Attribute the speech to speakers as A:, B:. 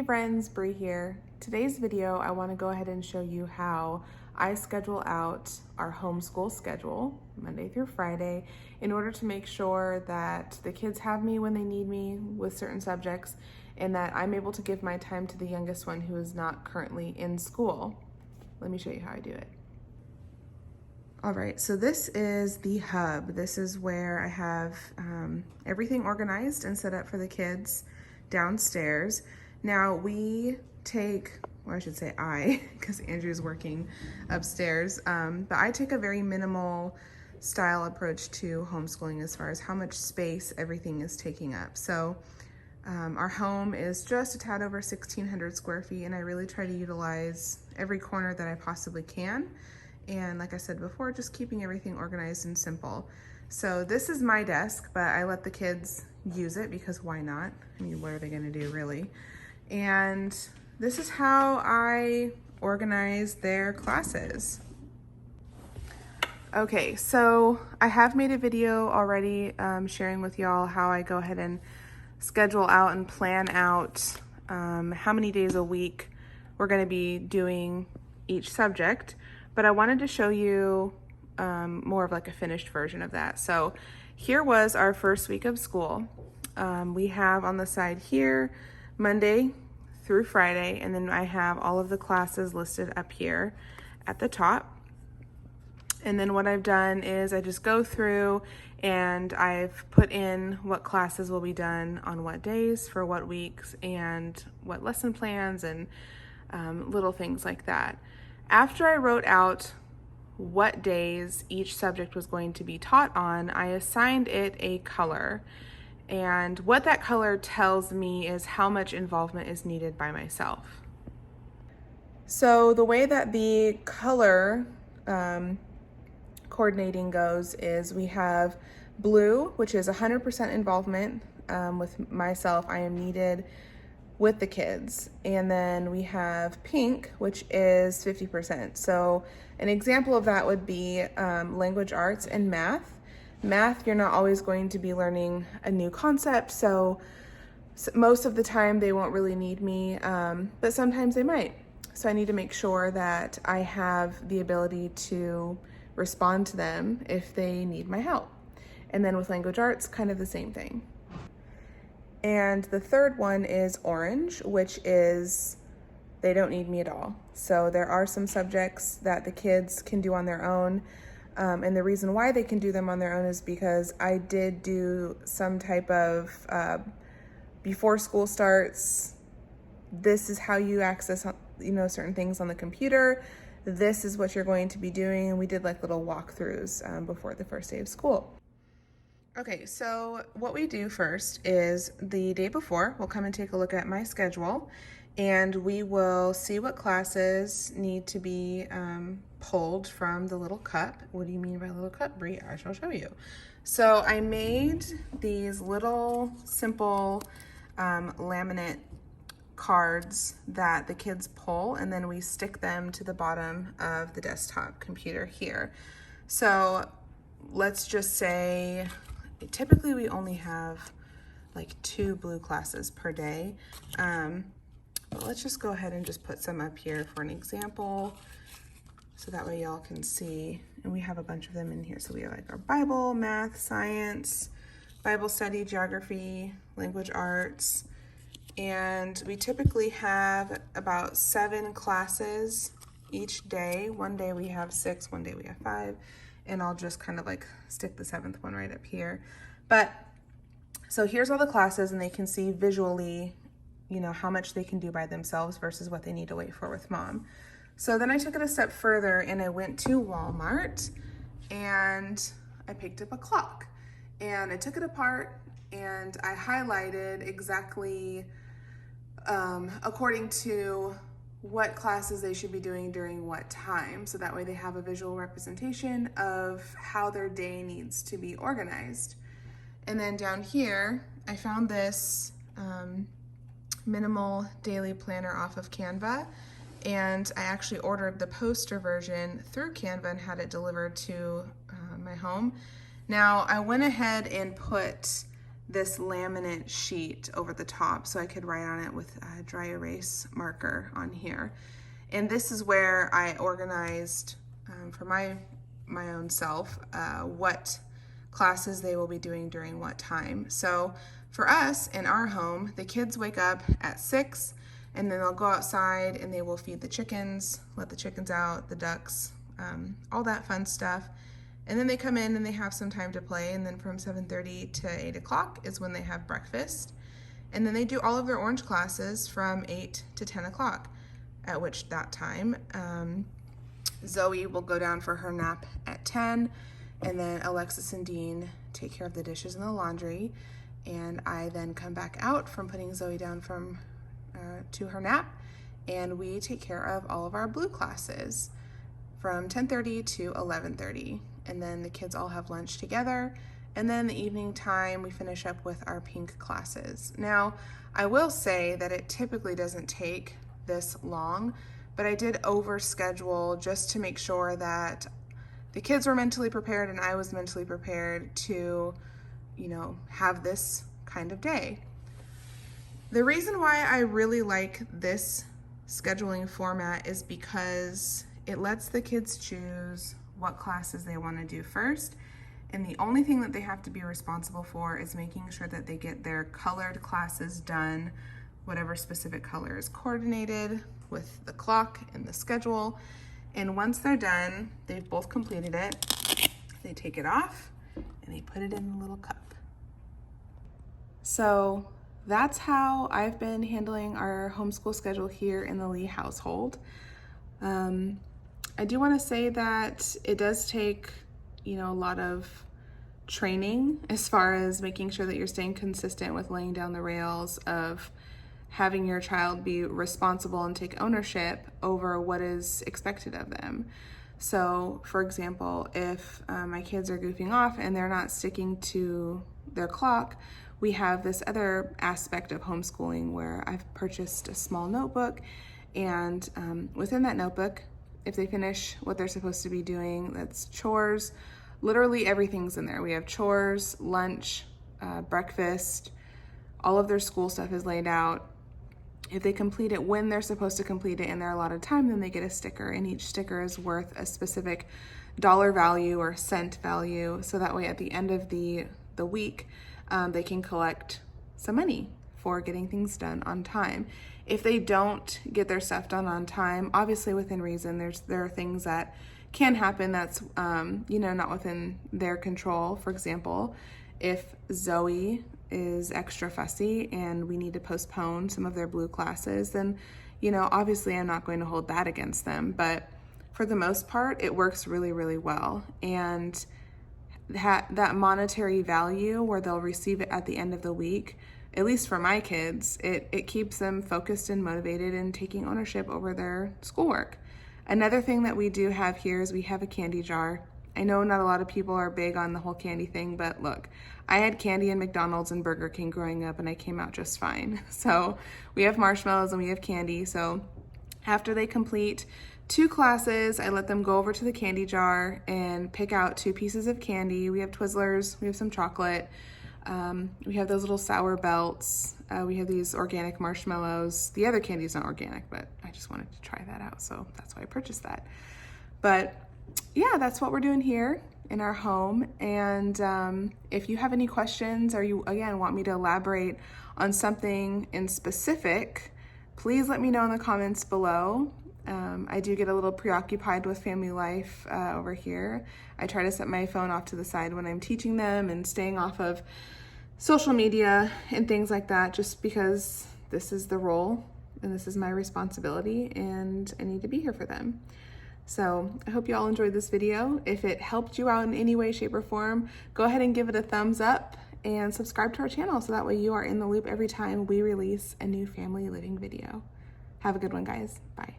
A: Hey friends, Bree here. Today's video, I want to go ahead and show you how I schedule out our homeschool schedule, Monday through Friday, in order to make sure that the kids have me when they need me with certain subjects and that I'm able to give my time to the youngest one who is not currently in school. Let me show you how I do it. All right, so this is the hub. This is where I have everything organized and set up for the kids downstairs. Now we take, or I should say I, because Andrew's working upstairs, but I take a very minimal style approach to homeschooling as far as how much space everything is taking up. So our home is just a tad over 1,600 square feet, and I really try to utilize every corner that I possibly can. And like I said before, just keeping everything organized and simple. So this is my desk, but I let the kids use it because why not? I mean, what are they gonna do really? And this is how I organize their classes. Okay, so I have made a video already sharing with y'all how I go ahead and schedule out and plan out how many days a week we're gonna be doing each subject. But I wanted to show you more of like a finished version of that. So here was our first week of school. We have on the side here, Monday through Friday, and then I have all of the classes listed up here at the top. And then what I've done is I just go through and I've put in what classes will be done on what days for what weeks and what lesson plans and little things like that. After I wrote out what days each subject was going to be taught on, I assigned it a color. And what that color tells me is how much involvement is needed by myself. So the way that the color coordinating goes is we have blue, which is 100% involvement with myself. I am needed with the kids. And then we have pink, which is 50%. So an example of that would be language arts and math. Math, you're not always going to be learning a new concept, so most of the time they won't really need me, but sometimes they might. So I need to make sure that I have the ability to respond to them if they need my help. And then with language arts, kind of the same thing. And the third one is orange, which is they don't need me at all. So there are some subjects that the kids can do on their own. And the reason why they can do them on their own is because I did do some type of, before school starts, this is how you access, certain things on the computer. This is what you're going to be doing. And we did like little walkthroughs before the first day of school. Okay, so what we do first is the day before, we'll come and take a look at my schedule and we will see what classes need to be pulled from the little cup. What do you mean by little cup, Brie? I shall show you. So I made these little simple laminate cards that the kids pull and then we stick them to the bottom of the desktop computer here. So let's just say, typically we only have like 2 blue classes per day, but let's just go ahead and just put some up here for an example so that way y'all can see. And we have a bunch of them in here. So we have like our Bible, math, science, Bible study, geography, language arts, and we typically have about 7 classes each day. One day we have 6, one day we have 5. And I'll just kind of like stick the 7th one right up here. But so here's all the classes and they can see visually, how much they can do by themselves versus what they need to wait for with mom. So then I took it a step further and I went to Walmart and I picked up a clock and I took it apart and I highlighted exactly according to what classes they should be doing during what time. So that way they have a visual representation of how their day needs to be organized. And then down here, I found this minimal daily planner off of Canva. And I actually ordered the poster version through Canva and had it delivered to my home. Now I went ahead and put this laminate sheet over the top so I could write on it with a dry erase marker on here. And this is where I organized for my own self what classes they will be doing during what time. So for us in our home, the kids wake up at 6 and then they'll go outside and they will feed the chickens, let the chickens out, the ducks, all that fun stuff. And then they come in and they have some time to play, and then from 7:30 to 8 o'clock is when they have breakfast. And then they do all of their orange classes from 8 to 10 o'clock, at which that time Zoe will go down for her nap at 10, and then Alexis and Dean take care of the dishes and the laundry, and I then come back out from putting Zoe down from to her nap, and we take care of all of our blue classes from 10:30 to 11:30. And then the kids all have lunch together, and then the evening time we finish up with our pink classes. Now, I will say that it typically doesn't take this long, but I did overschedule just to make sure that the kids were mentally prepared and I was mentally prepared to, have this kind of day. The reason why I really like this scheduling format is because it lets the kids choose what classes they want to do first, and the only thing that they have to be responsible for is making sure that they get their colored classes done, whatever specific color is coordinated with the clock and the schedule. And once they're done, they've both completed it, they take it off and they put it in the little cup. So that's how I've been handling our homeschool schedule here in the Lee household. I do want to say that it does take, a lot of training as far as making sure that you're staying consistent with laying down the rails of having your child be responsible and take ownership over what is expected of them. So, for example, if my kids are goofing off and they're not sticking to their clock, we have this other aspect of homeschooling where I've purchased a small notebook, and within that notebook, if they finish what they're supposed to be doing, that's chores, literally everything's in there. We have chores, lunch, breakfast, all of their school stuff is laid out. If they complete it when they're supposed to complete it in their allotted time, then they get a sticker, and each sticker is worth a specific dollar value or cent value. So that way at the end of the week, they can collect some money for getting things done on time. If they don't get their stuff done on time, obviously within reason, there are things that can happen that's not within their control. For example, if Zoe is extra fussy and we need to postpone some of their blue classes, then obviously I'm not going to hold that against them. But for the most part, it works really, really well. And that monetary value where they'll receive it at the end of the week, at least for my kids, it keeps them focused and motivated and taking ownership over their schoolwork. Another thing that we do have here is we have a candy jar. I know not a lot of people are big on the whole candy thing, but look, I had candy in McDonald's and Burger King growing up and I came out just fine. So we have marshmallows and we have candy. So after they complete 2 classes, I let them go over to the candy jar and pick out 2 pieces of candy. We have Twizzlers, we have some chocolate. We have those little sour belts. We have these organic marshmallows. The other candy's not organic, but I just wanted to try that out, so that's why I purchased that. But yeah, that's what we're doing here in our home. And if you have any questions or you, again, want me to elaborate on something in specific, please let me know in the comments below. I do get a little preoccupied with family life over here. I try to set my phone off to the side when I'm teaching them and staying off of social media and things like that, just because this is the role and this is my responsibility and I need to be here for them. So I hope you all enjoyed this video. If it helped you out in any way, shape, or form, go ahead and give it a thumbs up and subscribe to our channel so that way you are in the loop every time we release a new family living video. Have a good one, guys. Bye.